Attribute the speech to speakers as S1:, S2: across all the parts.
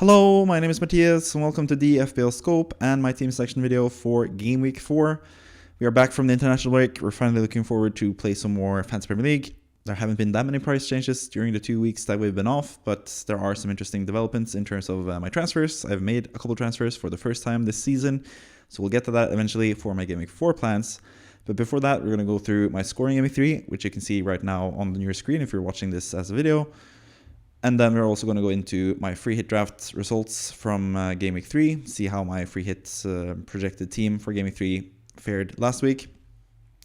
S1: Hello, my name is Matthias and welcome to the FPL Scope and my team selection video for Game Week 4. We are back from the international break. We're finally looking forward to play some more Fantasy Premier League. There haven't been that many price changes during the 2 weeks that we've been off, but there are some interesting developments in terms of my transfers. I've made a couple transfers for the first time this season, so we'll get to that eventually for my Game Week 4 plans. But before that, we're going to go through my scoring Game Week 3, which you can see right now on your screen if you're watching this as a video. And then we're also going to go into my free hit draft results from Game Week 3, see how my free hits projected team for Game Week 3 fared last week,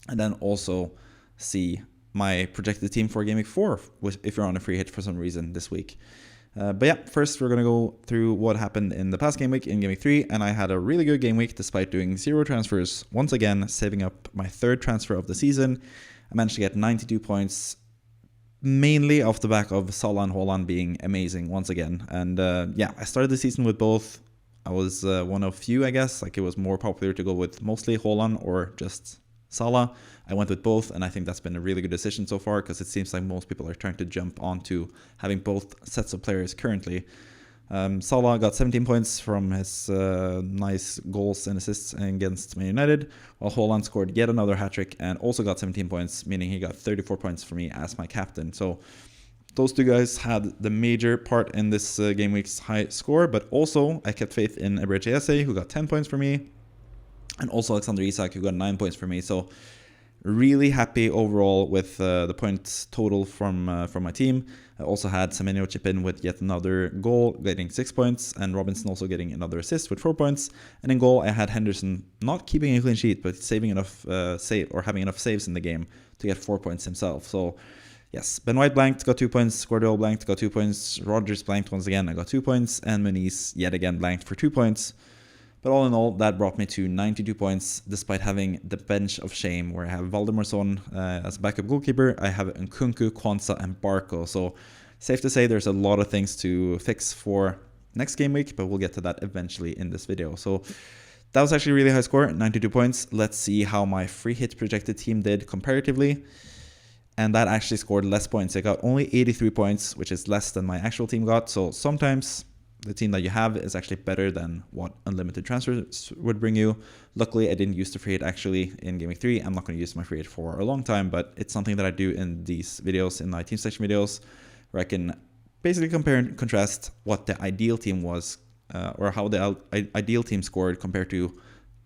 S1: and then also see my projected team for Game Week 4 if you're on a free hit for some reason this week. But yeah, first we're going to go through what happened in the past game week in Game Week 3, and I had a really good game week despite doing 0 transfers, once again saving up my third transfer of the season. I managed to get 92 points, mainly off the back of Salah and Haaland being amazing once again. And yeah, I started the season with both. I was one of few, I guess. Like, it was more popular to go with mostly Haaland or just Salah. I went with both, and I think that's been a really good decision so far because it seems like most people are trying to jump onto having both sets of players currently. Salah got 17 points from his nice goals and assists against Man United, while Haaland scored yet another hat-trick and also got 17 points, meaning he got 34 points for me as my captain. So those two guys had the major part in this game week's high score, but also I kept faith in hpxeri, who got 10 points for me, and also Alexander Isak, who got 9 points for me. So really happy overall with the points total from my team. I also had Semenyo chip in with yet another goal, getting 6 points, and Robinson also getting another assist with 4 points. And in goal, I had Henderson not keeping a clean sheet, but saving enough having enough saves in the game to get 4 points himself. So yes, Ben White blanked, got 2 points. Guardiola blanked, got 2 points. Rodgers blanked once again, I got 2 points. And Muniz yet again blanked for 2 points. But all in all, that brought me to 92 points, despite having the bench of shame, where I have Valdemar Son as a backup goalkeeper. I have Nkunku, Kwanzaa, and Barco. So safe to say there's a lot of things to fix for next game week, but we'll get to that eventually in this video. So that was actually a really high score, 92 points. Let's see how my free hit projected team did comparatively. And that actually scored less points. I got only 83 points, which is less than my actual team got. So sometimes the team that you have is actually better than what unlimited transfers would bring you. Luckily, I didn't use the free hit actually in Game Week 3. I'm not going to use my free hit for a long time, but it's something that I do in these videos, in my team selection videos, where I can basically compare and contrast what the ideal team was, or how the ideal team scored compared to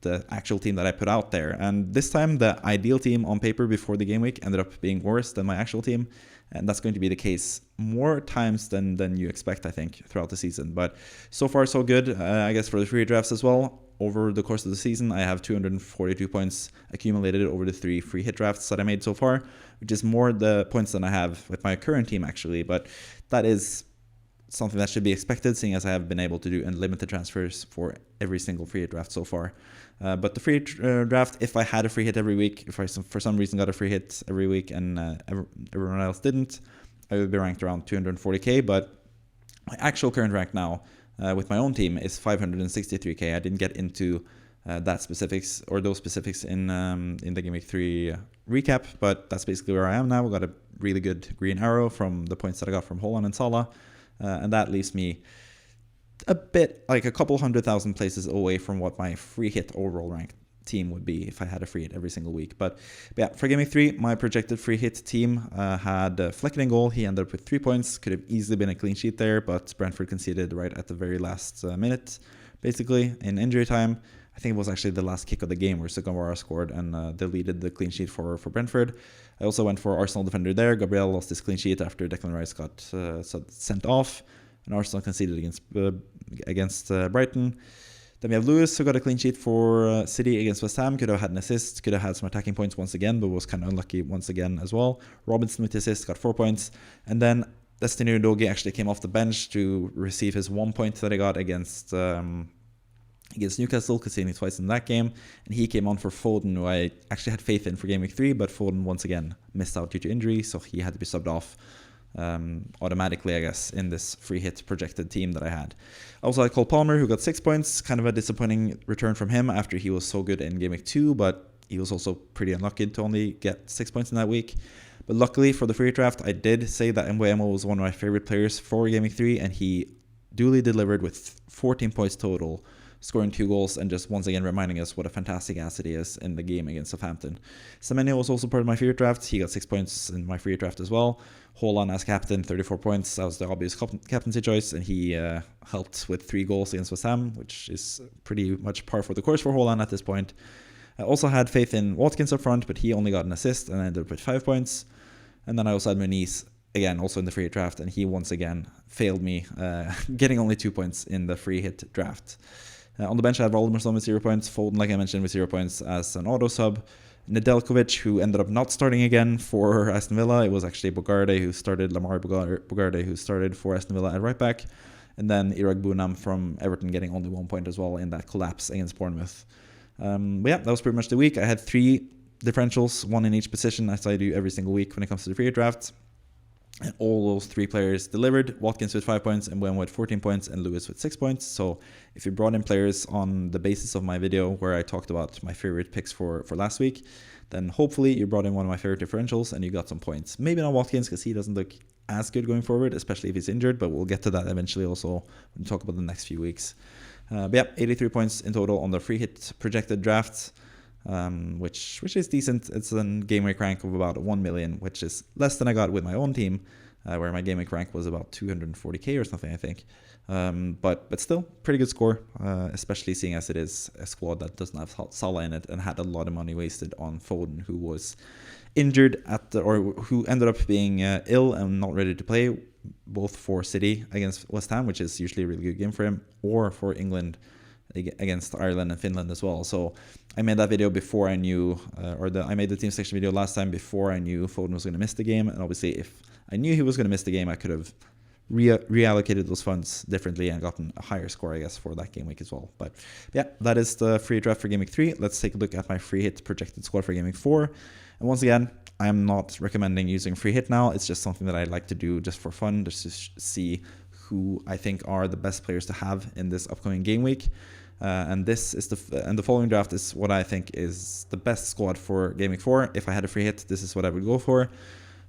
S1: the actual team that I put out there. And this time, the ideal team on paper before the game week ended up being worse than my actual team. And that's going to be the case more times than you expect, I think, throughout the season. But so far, so good, I guess, for the free drafts as well. Over the course of the season, I have 242 points accumulated over the 3 free hit drafts that I made so far, which is more the points than I have with my current team, actually. But that is something that should be expected, seeing as I have been able to do unlimited transfers for every single free hit draft so far. But the free draft, if I had a free hit every week, if I for some reason got a free hit every week and everyone else didn't, I would be ranked around 240k. But my actual current rank now with my own team is 563k. I didn't get into those specifics in the Game Week 3 recap, but that's basically where I am now. I got a really good green arrow from the points that I got from Haaland and Salah, and that leaves me a bit, like a couple 100,000 places away from what my free hit overall rank team would be if I had a free hit every single week. But yeah, for Game Week 3, my projected free hit team had Flecken in goal. He ended up with 3 points. Could have easily been a clean sheet there, but Brentford conceded right at the very last minute, basically, in injury time. I think it was actually the last kick of the game where Sukamara scored and deleted the clean sheet for Brentford. I also went for Arsenal defender there. Gabriel lost his clean sheet after Declan Rice got sent off, and Arsenal conceded against Brighton. Then we have Lewis, who got a clean sheet for City against West Ham. Could have had an assist, could have had some attacking points once again, but was kind of unlucky once again as well. Robinson with the assist got 4 points. And then Destiny Udogie actually came off the bench to receive his 1 point that he got against Newcastle, conceding twice in that game. And he came on for Foden, who I actually had faith in for Game Week 3, but Foden once again missed out due to injury, so he had to be subbed off automatically, I guess, in this free hit projected team that I had. I also had Cole Palmer, who got 6 points. Kind of a disappointing return from him after he was so good in Game Week 2, but he was also pretty unlucky to only get 6 points in that week. But luckily for the free draft, I did say that Mbeumo was one of my favorite players for Game Week 3, and he duly delivered with 14 points total, scoring 2 goals, and just once again reminding us what a fantastic asset he is in the game against Southampton. Semenyo was also part of my free hit draft. He got 6 points in my free hit draft as well. Haaland as captain, 34 points. That was the obvious captaincy choice, and he helped with 3 goals against West Ham, which is pretty much par for the course for Haaland at this point. I also had faith in Watkins up front, but he only got an assist and ended up with 5 points. And then I also had Muniz, again, also in the free hit draft, and he once again failed me, getting only 2 points in the free hit draft. On the bench, I had Volmerson with 0 points, Foden, like I mentioned, with 0 points as an auto sub. Nedeljkovic, who ended up not starting again for Aston Villa. It was actually Bogarde who started, Lamar Bogarde who started for Aston Villa at right back. And then Irag Bunam from Everton getting only 1 point as well in that collapse against Bournemouth. But yeah, that was pretty much the week. I had 3 differentials, 1 in each position, as I do every single week when it comes to the free hit draft. And all those 3 players delivered. Watkins with 5 points, and Mbeumo with 14 points, and Lewis with 6 points. So if you brought in players on the basis of my video where I talked about my favorite picks for last week, then hopefully you brought in one of my favorite differentials and you got some points. Maybe not Watkins because he doesn't look as good going forward, especially if he's injured, but we'll get to that eventually also when we talk about the next few weeks. But yeah, 83 points in total on the free hit projected draft. Which is decent. It's a game week rank of about 1 million, which is less than I got with my own team, where my game week rank was about 240k or something, I think. But still, pretty good score, especially seeing as it is a squad that doesn't have Salah in it and had a lot of money wasted on Foden, who was injured or who ended up being ill and not ready to play, both for City against West Ham, which is usually a really good game for him, or for England against Ireland and Finland as well. So I made that video before I knew, I made the team selection video last time before I knew Foden was going to miss the game. And obviously, if I knew he was going to miss the game, I could have reallocated those funds differently and gotten a higher score, I guess, for that game week as well. But yeah, that is the free draft for game week 3. Let's take a look at my free hit projected squad for game week 4. And once again, I'm not recommending using free hit now. It's just something that I like to do just for fun, just to see who I think are the best players to have in this upcoming game week. And the following draft is what I think is the best squad for game week 4. If I had a free hit, this is what I would go for.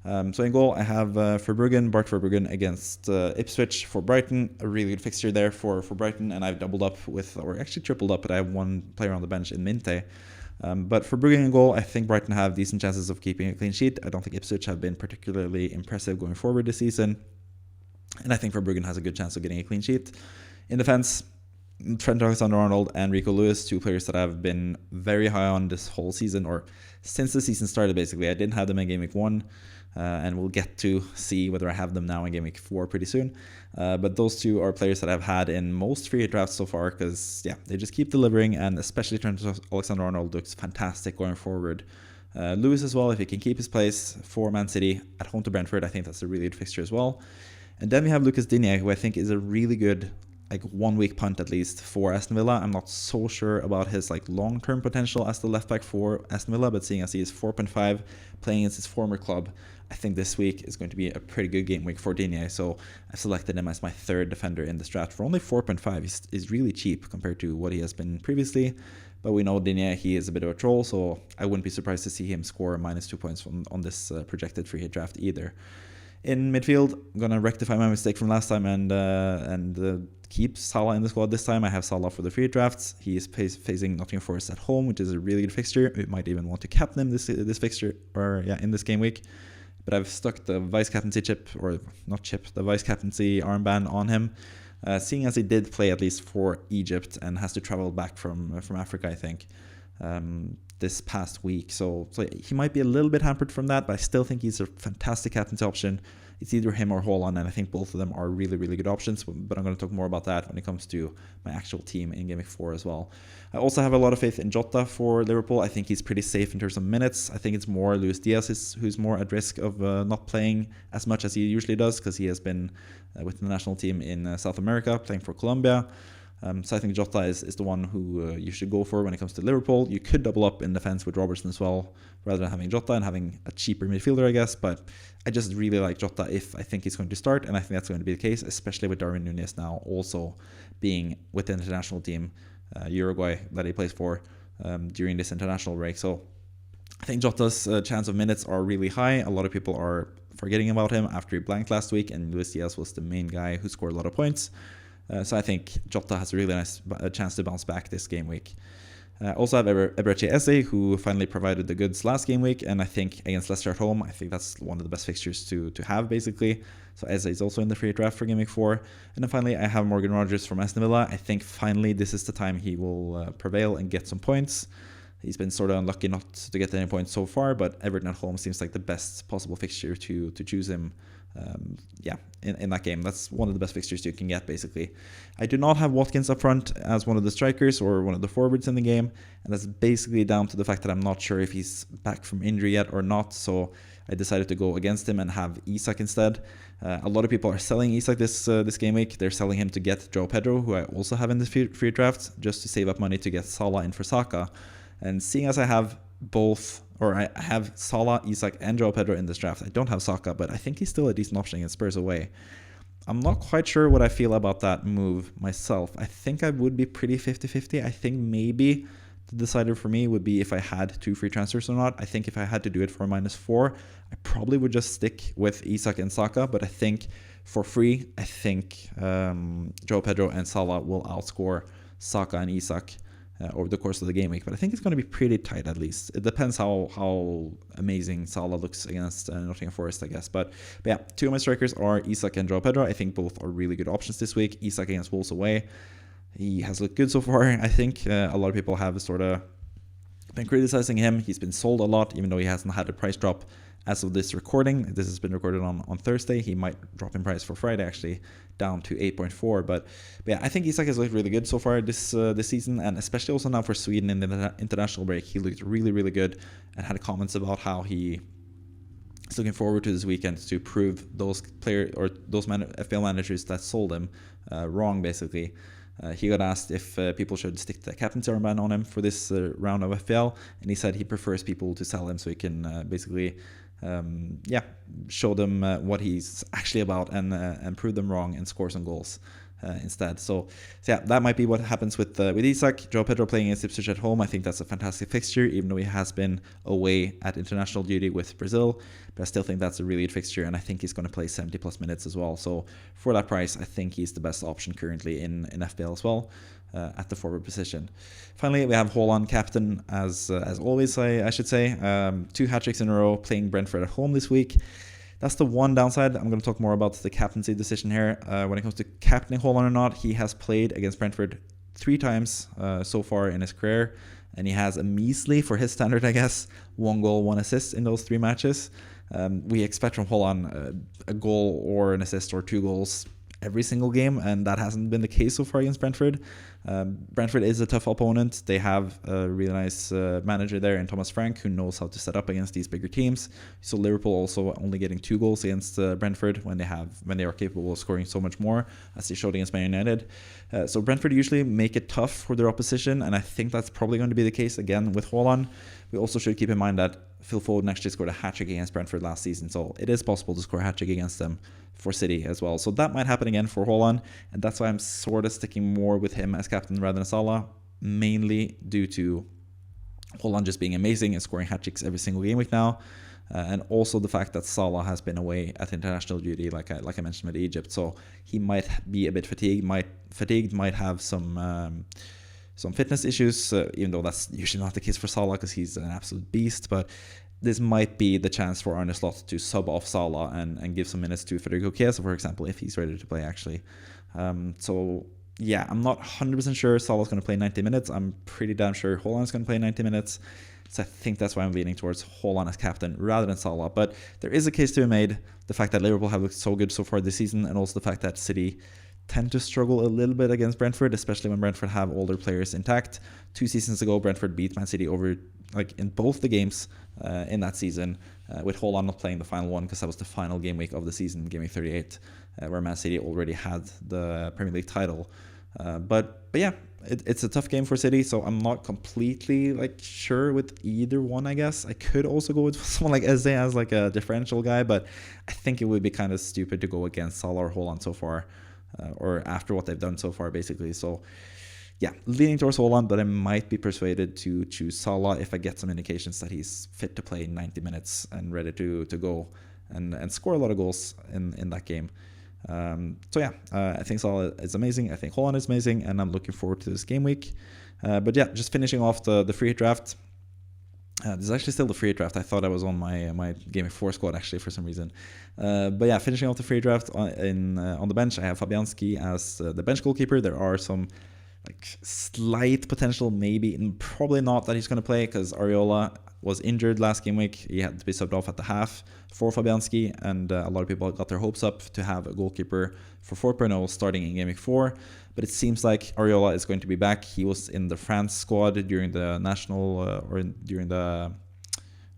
S1: So in goal, I have Bart Verbruggen against Ipswich for Brighton. A really good fixture there for Brighton, and I've doubled up with, or actually tripled up, but I have one player on the bench in Minte. But for Verbruggen in goal, I think Brighton have decent chances of keeping a clean sheet. I don't think Ipswich have been particularly impressive going forward this season. And I think Verbruggen has a good chance of getting a clean sheet. In defense, Trent Alexander-Arnold and Rico Lewis, 2 players that I've been very high on this whole season, or since the season started, basically. I didn't have them in Game Week 1, and we'll get to see whether I have them now in Game Week 4 pretty soon. But those 2 are players that I've had in most free hit drafts so far because, yeah, they just keep delivering, and especially Trent Alexander-Arnold looks fantastic going forward. Lewis as well, if he can keep his place for Man City at home to Brentford, I think that's a really good fixture as well. And then we have Lucas Digne, who I think is a really good 1 week punt at least for Aston Villa. I'm not so sure about his long-term potential as the left back for Aston Villa, but seeing as he is 4.5 playing against his former club, I think this week is going to be a pretty good game week for Digne. So I've selected him as my 3rd defender in this draft for only 4.5. He's really cheap compared to what he has been previously. But we know Digne, he is a bit of a troll, so I wouldn't be surprised to see him score -2 points on this projected free hit draft either. In midfield, I'm going to rectify my mistake from last time and keep Salah in the squad this time. I have Salah for the free drafts. He is facing Nottingham Forest at home, which is a really good fixture. We might even want to captain him this fixture, in this game week. But I've stuck the vice-captaincy the vice-captaincy armband on him, seeing as he did play at least for Egypt and has to travel back from Africa, I think, this past week. So he might be a little bit hampered from that, but I still think he's a fantastic captaincy option. It's either him or Haaland, and I think both of them are really, really good options, but I'm going to talk more about that when it comes to my actual team in Game Week 4 as well. I also have a lot of faith in Jota for Liverpool. I think he's pretty safe in terms of minutes. I think it's more Luis Diaz who's more at risk of not playing as much as he usually does, because he has been with the national team in South America, playing for Colombia. So I think Jota is the one who you should go for when it comes to Liverpool. You could double up in defense with Robertson as well, rather than having Jota and having a cheaper midfielder, I guess. But I just really like Jota if I think he's going to start, and I think that's going to be the case, especially with Darwin Núñez now also being with the international team, Uruguay, that he plays for during this international break. So I think Jota's chance of minutes are really high. A lot of people are forgetting about him after he blanked last week, and Luis Diaz was the main guy who scored a lot of points. So I think Jota has a really nice chance to bounce back this game week. Also have hpxeri, who finally provided the goods last game week, and I think against Leicester at home, I think that's one of the best fixtures to have, basically. So Eze is also in the free draft for game week 4. And then finally, I have Morgan Rogers from Aston Villa. I think finally this is the time he will prevail and get some points. He's been sort of unlucky not to get any points so far, but Everton at home seems like the best possible fixture to choose him. In that game. That's one of the best fixtures you can get, basically. I do not have Watkins up front as one of the strikers or one of the forwards in the game, and that's basically down to the fact that I'm not sure if he's back from injury yet or not, so I decided to go against him and have Isak instead. A lot of people are selling Isak this game week. They're selling him to get Joe Pedro, who I also have in the free draft, just to save up money to get Salah in for Saka. And seeing as I have both, or I have Salah, Isak, and Joao Pedro in this draft. I don't have Saka, but I think he's still a decent option against Spurs away. I'm not quite sure what I feel about that move myself. I think I would be pretty 50-50. I think maybe the decider for me would be if I had 2 free transfers or not. I think if I had to do it for -4, I probably would just stick with Isak and Saka, but I think for free, I think Joao Pedro and Salah will outscore Saka and Isak over the course of the game week, but I think it's going to be pretty tight at least. It depends how amazing Salah looks against Nottingham Forest, I guess. But yeah, 2 of my strikers are Isak and Joao Pedro. I think both are really good options this week. Isak against Wolves away, he has looked good so far. I think a lot of people have sort of been criticizing him. He's been sold a lot, even though he hasn't had a price drop as of this recording. This has been recorded on Thursday. He might drop in price for Friday, actually, down to 8.4. But yeah, I think Isak has looked really good so far this season, and especially also now for Sweden in the international break. He looked really, really good and had comments about how he is looking forward to this weekend to prove those FPL managers that sold him wrong, basically. He got asked if people should stick the captaincy armband on him for this round of FPL, and he said he prefers people to sell him so he can basically show them what he's actually about and prove them wrong and score some goals instead. So yeah, that might be what happens with Isak. Joao Pedro playing against Ipswich at home. I think that's a fantastic fixture, even though he has been away at international duty with Brazil. But I still think that's a really good fixture, and I think he's going to play 70 plus minutes as well. So for that price, I think he's the best option currently in FPL as well. At the forward position. Finally, we have Haaland captain as always, I should say. 2 hat-tricks in a row, playing Brentford at home this week. That's the one downside. I'm going to talk more about the captaincy decision here. When it comes to captaining Haaland or not, he has played against Brentford 3 times so far in his career, and he has a measly, for his standard, I guess, 1 goal, 1 assist in those 3 matches. We expect from Haaland a goal or an assist or 2 goals every single game, and that hasn't been the case so far against Brentford. Brentford is a tough opponent. They have a really nice manager there in Thomas Frank, who knows how to set up against these bigger teams. So Liverpool also only getting 2 goals against Brentford when they are capable of scoring so much more, as they showed against Man United. So Brentford usually make it tough for their opposition, and I think that's probably going to be the case again with Haaland. We also should keep in mind that Phil Foden actually scored a hat-trick against Brentford last season, so it is possible to score a hat-trick against them for City as well. So that might happen again for Haaland, and that's why I'm sort of sticking more with him as captain rather than Salah, mainly due to Haaland just being amazing and scoring hat-tricks every single game week now, and also the fact that Salah has been away at international duty, like I mentioned with Egypt, so he might be a bit fatigued, might have some fitness issues, even though that's usually not the case for Salah because he's an absolute beast. But this might be the chance for Arne Slot to sub off Salah and give some minutes to Federico Chiesa, for example, if he's ready to play, actually. So yeah, I'm not 100% sure Salah's going to play 90 minutes. I'm pretty damn sure Haaland's going to play 90 minutes. So I think that's why I'm leaning towards Haaland as captain rather than Salah. But there is a case to be made. The fact that Liverpool have looked so good so far this season, and also the fact that City tend to struggle a little bit against Brentford, especially when Brentford have all their players intact. 2 seasons ago, Brentford beat Man City over, in both the games in that season, with Haaland not playing the final one because that was the final game week of the season, game week 38, where Man City already had the Premier League title. But yeah, it's a tough game for City, so I'm not completely sure with either one, I guess. I could also go with someone like Eze as a differential guy, but I think it would be kind of stupid to go against Salah or Haaland so far. Or after what they've done so far, basically. So yeah, leaning towards Haaland, but I might be persuaded to choose Salah if I get some indications that he's fit to play 90 minutes and ready to go and score a lot of goals in that game. So yeah, I think Salah is amazing. I think Holland is amazing, and I'm looking forward to this game week. But yeah, just finishing off the free hit draft. This is actually still the free hit draft. I thought I was on my Game of 4 squad actually for some reason. But yeah, finishing off the free draft on the bench, I have Fabianski as the bench goalkeeper. There are some like slight potential, maybe, and probably not that he's going to play because Areola was injured last game week. He had to be subbed off at the half for Fabianski, and a lot of people got their hopes up to have a goalkeeper for 4.0 starting in Game Week 4. But it seems like Areola is going to be back. He was in the France squad during the national during the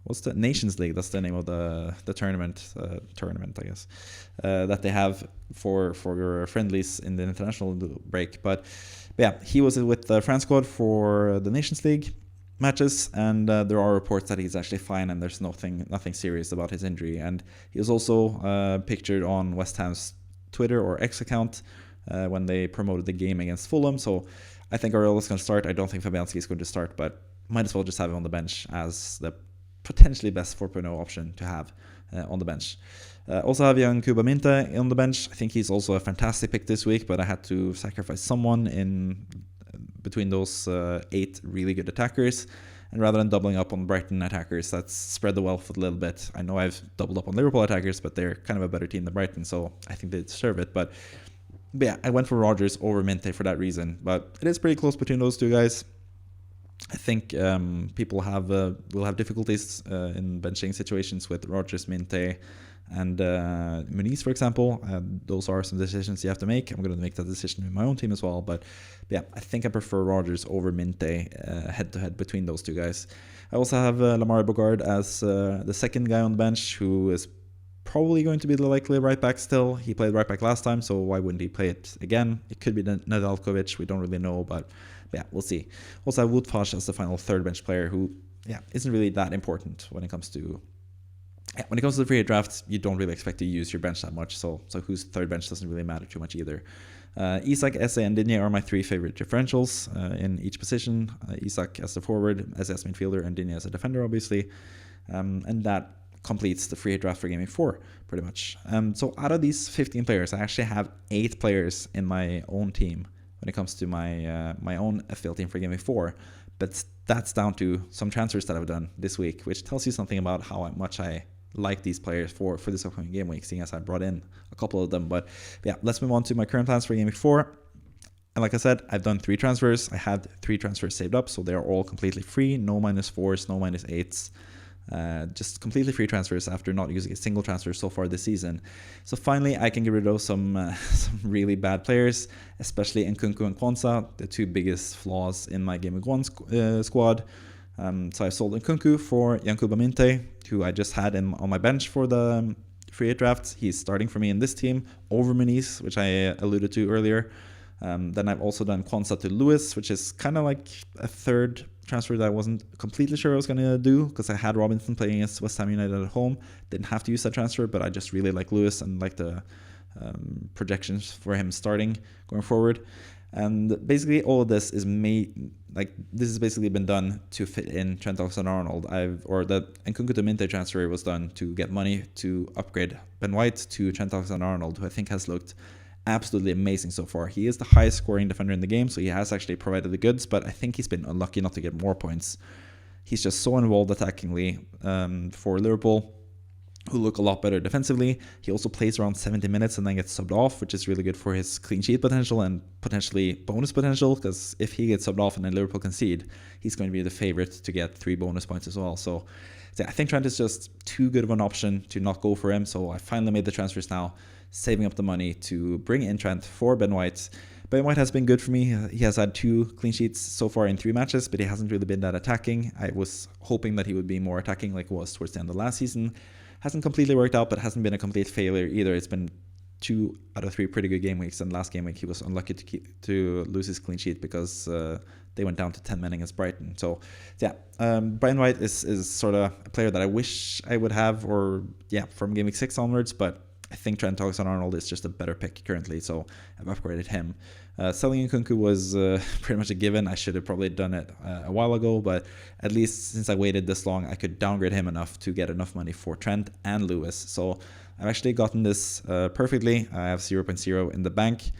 S1: what's the Nations League? That's the name of the tournament, I guess, that they have for your friendlies in the international break. But yeah, he was with the France squad for the Nations League matches, and there are reports that he's actually fine and there's nothing serious about his injury. And he was also pictured on West Ham's Twitter or X account when they promoted the game against Fulham. So I think Areola is going to start. I don't think Fabianski is going to start, but might as well just have him on the bench as the potentially best 4.0 option to have on the bench. Also have young Kuba Minte on the bench. I think he's also a fantastic pick this week, but I had to sacrifice someone in between those 8 really good attackers. And rather than doubling up on Brighton attackers, let's spread the wealth a little bit. I know I've doubled up on Liverpool attackers, but they're kind of a better team than Brighton, so I think they deserve it. But yeah, I went for Rodgers over Minte for that reason. But it is pretty close between those two guys. I think people will have difficulties in benching situations with Rodgers, Minte, and Muniz, for example. Those are some decisions you have to make. I'm going to make that decision in my own team as well. But yeah, I think I prefer Rodgers over Minte head-to-head between those two guys. I also have Lamar Bogard as the second guy on the bench, who is probably going to be the likely right back still. He played right back last time, so why wouldn't he play it again? It could be Nedeljkovic. We don't really know, but yeah, we'll see. Also, I have Woodfors as the final third bench player, who isn't really that important when it comes to the free hit draft. You don't really expect to use your bench that much, so whose third bench doesn't really matter too much either. Isak, Eze, and Digne are my 3 favorite differentials in each position. Isak as the forward, Eze as midfielder, and Digne as a defender, obviously. And that completes the free hit draft for Game Week 4, pretty much. So out of these 15 players, I actually have 8 players in my own team when it comes to my own FPL team for Game Week 4. But that's down to some transfers that I've done this week, which tells you something about how much I like these players for this upcoming game week, seeing as I brought in a couple of them. But yeah, let's move on to my current plans for Game Week 4. And like I said, I've done 3 transfers. I had 3 transfers saved up, so they're all completely free. No -4s, no -8s. Just completely free transfers after not using a single transfer so far this season. So finally, I can get rid of some really bad players, especially Nkunku and Kwanzaa, the 2 biggest flaws in my Game Week 1 squad. So I sold Nkunku for Yankuba Minte, who I just had on my bench for the free hit draft. He's starting for me in this team over Muniz, which I alluded to earlier. Then I've also done Kwanzaa to Lewis, which is kind of like a third transfer that I wasn't completely sure I was going to do, because I had Robinson playing against West Ham United at home. Didn't have to use that transfer, but I just really like Lewis and like the projections for him starting going forward. And basically all of this is this has basically been done to fit in Trent Alexander-Arnold. The Nkunku to Minte transfer was done to get money to upgrade Ben White to Trent Alexander-Arnold, who I think has looked absolutely amazing so far. He is the highest scoring defender in the game, so he has actually provided the goods, but I think he's been unlucky not to get more points. He's just so involved attackingly for Liverpool, who look a lot better defensively. He also plays around 70 minutes and then gets subbed off, which is really good for his clean sheet potential and potentially bonus potential, because if he gets subbed off and then Liverpool concede, he's going to be the favorite to get 3 bonus points as well. So I think Trent is just too good of an option to not go for him, so I finally made the transfers now, saving up the money to bring in Trent for Ben White. Ben White has been good for me. He has had 2 clean sheets so far in 3 matches, but he hasn't really been that attacking. I was hoping that he would be more attacking like he was towards the end of last season. Hasn't completely worked out, but hasn't been a complete failure either. It's been 2 out of 3 pretty good game weeks, and last game week he was unlucky to lose his clean sheet because they went down to 10 men against Brighton. So yeah, Brian White is sort of a player that I wish I would have, or from game week 6 onwards, but I think Trent Alexander-Arnold is just a better pick currently, so I've upgraded him. Selling Nkunku was pretty much a given. I should have probably done it a while ago, but at least since I waited this long, I could downgrade him enough to get enough money for Trent and Lewis. So I've actually gotten this perfectly. I have 0.0 in the bank.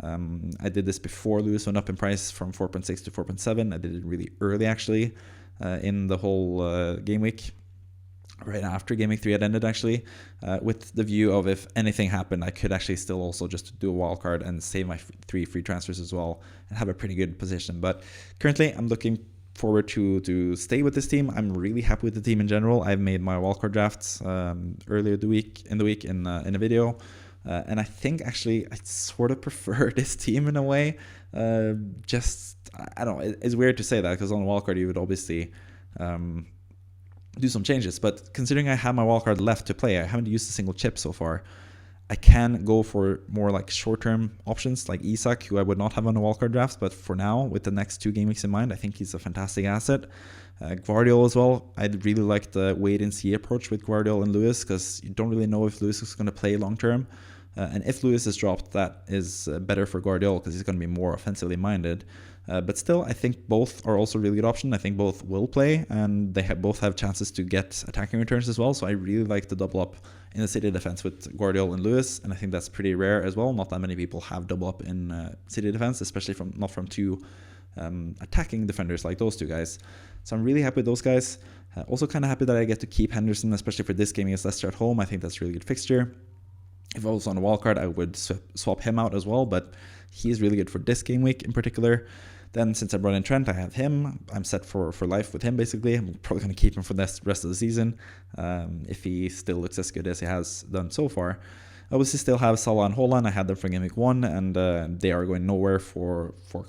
S1: I did this before Lewis went up in price from 4.6 to 4.7. I did it really early, actually, in the whole game week. Right after Game Week 3 had ended, actually, with the view of if anything happened, I could actually still also just do a wildcard and save my 3 free transfers as well and have a pretty good position. But currently, I'm looking forward to stay with this team. I'm really happy with the team in general. I've made my wildcard drafts earlier in a video. And I think actually I sort of prefer this team in a way. I don't know, it's weird to say that because on wildcard you would obviously do some changes, but considering I have my wildcard left to play, I haven't used a single chip so far. I can go for more like short-term options like Isak, who I would not have on a wildcard draft, but for now, with the next 2 game weeks in mind, I think he's a fantastic asset. Gvardiol as well. I'd really like the wait-and-see approach with Gvardiol and Lewis, because you don't really know if Lewis is going to play long-term. And if Lewis is dropped, that is better for Gvardiol, because he's going to be more offensively minded. But still, I think both are also a really good option. I think both will play, and they both have chances to get attacking returns as well. So I really like the double up in the City defense with Gvardiol and Lewis, and I think that's pretty rare as well. Not that many people have double up in City defense, especially not from 2 attacking defenders like those 2 guys. So I'm really happy with those guys. Also kind of happy that I get to keep Henderson, especially for this game against Leicester at home. I think that's a really good fixture. If I was on a wildcard, I would swap him out as well, but he's really good for this game week in particular. Then since I brought in Trent, I have him. I'm set for life with him, basically. I'm probably going to keep him for the rest of the season if he still looks as good as he has done so far. I obviously still have Salah and Haaland. I had them for Game Week 1, and they are going nowhere for a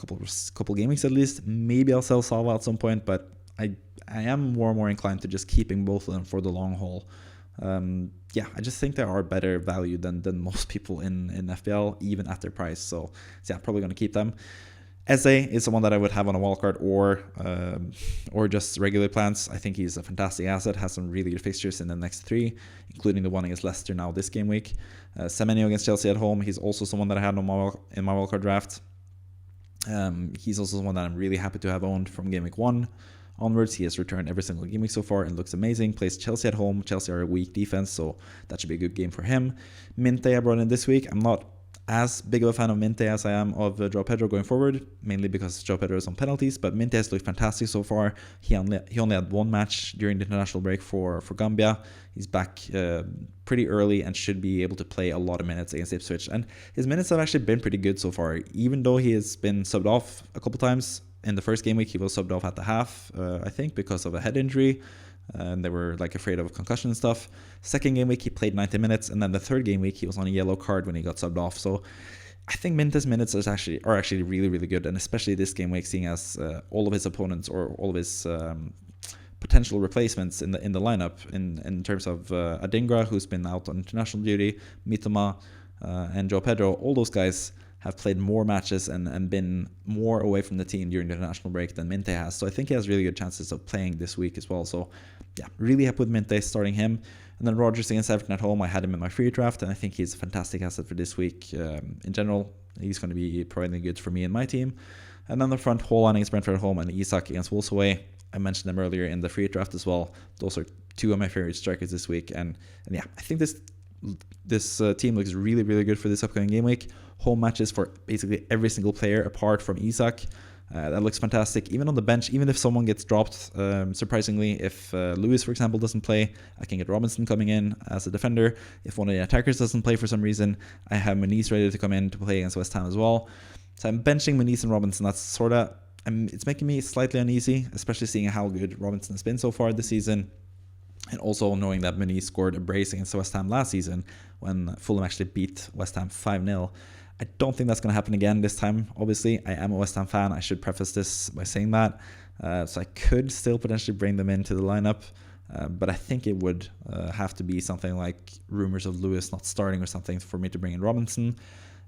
S1: couple game weeks at least. Maybe I'll sell Salah at some point, but I am more and more inclined to just keeping both of them for the long haul. Yeah, I just think they are better value than most people in FPL, even at their price. So yeah, probably going to keep them. Eze is someone that I would have on a wildcard or just regular plans. I think he's a fantastic asset, has some really good fixtures in the next 3, including the one against Leicester now this game week. Semenyo against Chelsea at home, he's also someone that I had in my wildcard draft. He's also someone that I'm really happy to have owned from Game Week 1 onwards. He has returned every single game week so far and looks amazing. Plays Chelsea at home. Chelsea are a weak defense, so that should be a good game for him. Minte I brought in this week. I'm not as big of a fan of Minte as I am of João Pedro going forward, mainly because João Pedro is on penalties, but Minte has looked fantastic so far. He only had 1 match during the international break for Gambia. He's back pretty early and should be able to play a lot of minutes against Ipswich, and his minutes have actually been pretty good so far, even though he has been subbed off a couple times. In the first game week, he was subbed off at the half, I think, because of a head injury. And they were like afraid of concussion and stuff. Second game week, he played 90 minutes. And then the third game week, he was on a yellow card when he got subbed off. So I think Minte's minutes are actually really, really good. And especially this game week, seeing as all of his opponents or all of his potential replacements in the lineup in terms of Adingra, who's been out on international duty, Mitoma, and João Pedro, all those guys have played more matches and been more away from the team during the international break than Minte has. So I think he has really good chances of playing this week as well. So yeah, really happy with Minte, starting him. And then Rodgers against Everton at home, I had him in my free draft, and I think he's a fantastic asset for this week. In general, he's going to be providing goods for me and my team. And on the front, Haaland against Brentford at home and Isak against Wolves away. I mentioned them earlier in the free draft as well. Those are 2 of my favorite strikers this week. And yeah, I think this team looks really, really good for this upcoming game week. Home matches for basically every single player apart from Isak. That looks fantastic. Even on the bench, even if someone gets dropped, surprisingly, if Lewis, for example, doesn't play, I can get Robinson coming in as a defender. If one of the attackers doesn't play for some reason, I have Muniz ready to come in to play against West Ham as well. So I'm benching Muniz and Robinson. That's sort of, it's making me slightly uneasy, especially seeing how good Robinson has been so far this season. And also knowing that Muniz scored a brace against West Ham last season when Fulham actually beat West Ham 5-0. I don't think that's going to happen again this time, obviously. I am a West Ham fan. I should preface this by saying that. So I could still potentially bring them into the lineup. But I think it would have to be something like rumors of Lewis not starting or something for me to bring in Robinson.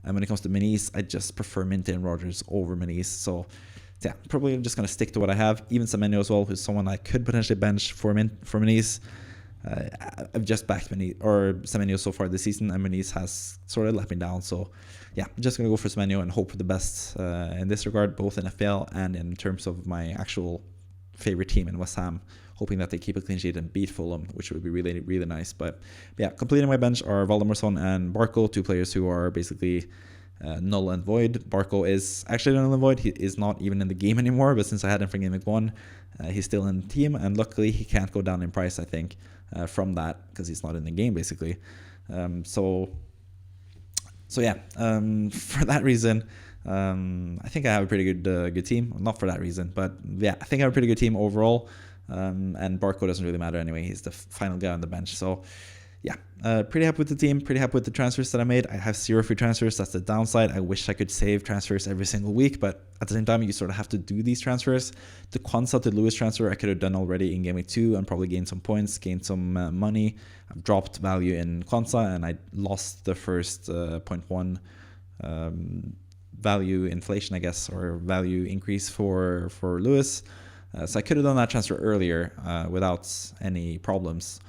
S1: And when it comes to Muniz, I just prefer Minte and Rodgers over Muniz. So yeah, probably just going to stick to what I have. Even Semenyo as well, who's someone I could potentially bench for Muniz. I've just backed Semenyo so far this season, and Muniz has sort of let me down. So yeah, I'm just going to go for Semenyo and hope for the best in this regard, both in FPL and in terms of my actual favorite team in West Ham, hoping that they keep a clean sheet and beat Fulham, which would be really, really nice. But yeah, completing my bench are Valdemarson and Barco, 2 players who are basically null and void. Barco is actually null and void. He is not even in the game anymore, but since I had him for Game Week 1, he's still in the team, and luckily he can't go down in price, I think, from that, because he's not in the game, basically. So yeah, for that reason, I think I have a pretty good team. Not for that reason, but yeah, I think I have a pretty good team overall. And Barco doesn't really matter anyway. He's the final guy on the bench. So yeah, pretty happy with the team, pretty happy with the transfers that I made. I have 0 free transfers. That's the downside. I wish I could save transfers every single week, but at the same time, you sort of have to do these transfers. The Quansah to Lewis transfer I could have done already in Game Week 2 and probably gained some points, gained some money. I've dropped value in Quansah, and I lost the first 0.1 value inflation, I guess, or value increase for Lewis. So I could have done that transfer earlier without any problems.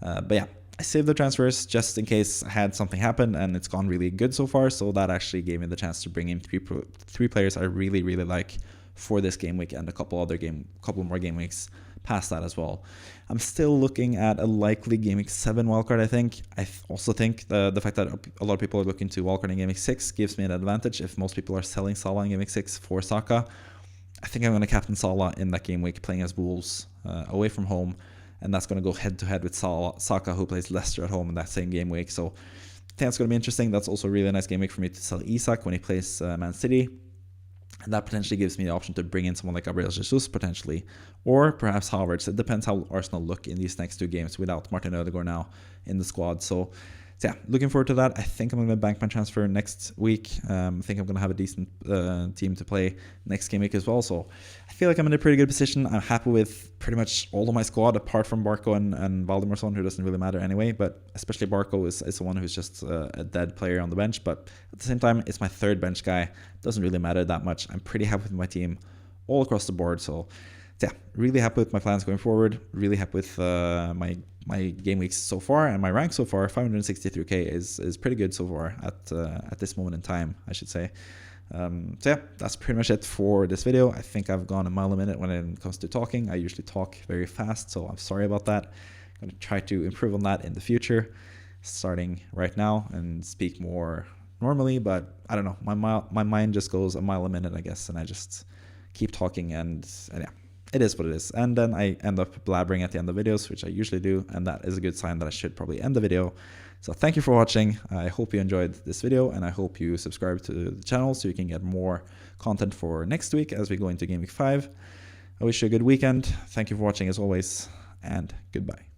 S1: But yeah, I saved the transfers just in case I had something happen, and it's gone really good so far. So that actually gave me the chance to bring in three players I really, really like for this game week, and a couple more game weeks past that as well. I'm still looking at a likely Game Week 7 wildcard, I think. I also think the fact that a lot of people are looking to wildcard in Game Week 6 gives me an advantage if most people are selling Salah in Game Week 6 for Saka. I think I'm going to captain Salah in that game week, playing as Wolves away from home, and that's going to go head-to-head with Saka, who plays Leicester at home in that same game week. So I think that's going to be interesting. That's also a really nice game week for me to sell Isak when he plays Man City. And that potentially gives me the option to bring in someone like Gabriel Jesus, potentially, or perhaps Havertz. It depends how Arsenal look in these next 2 games without Martin Ødegaard now in the squad. So yeah, looking forward to that. I think I'm going to bank my transfer next week. I think I'm going to have a decent team to play next game week as well. So I feel like I'm in a pretty good position. I'm happy with pretty much all of my squad, apart from Barco and Valdemarson, who doesn't really matter anyway. But especially Barco is the one who's just a dead player on the bench. But at the same time, it's my 3rd bench guy. Doesn't really matter that much. I'm pretty happy with my team all across the board. So yeah, really happy with my plans going forward. Really happy with my game weeks so far, and my rank so far. 563k is pretty good so far at this moment in time, I should say. So yeah, that's pretty much it for this video. I think I've gone a mile a minute when it comes to talking. I usually talk very fast, so I'm sorry about that. I'm going to try to improve on that in the future, starting right now, and speak more normally. But I don't know, my mind just goes a mile a minute, I guess, and I just keep talking, and yeah, it is what it is. And then I end up blabbering at the end of videos, which I usually do, and that is a good sign that I should probably end the video. So thank you for watching. I hope you enjoyed this video, and I hope you subscribe to the channel so you can get more content for next week as we go into Game Week 5. I wish you a good weekend. Thank you for watching as always, and goodbye.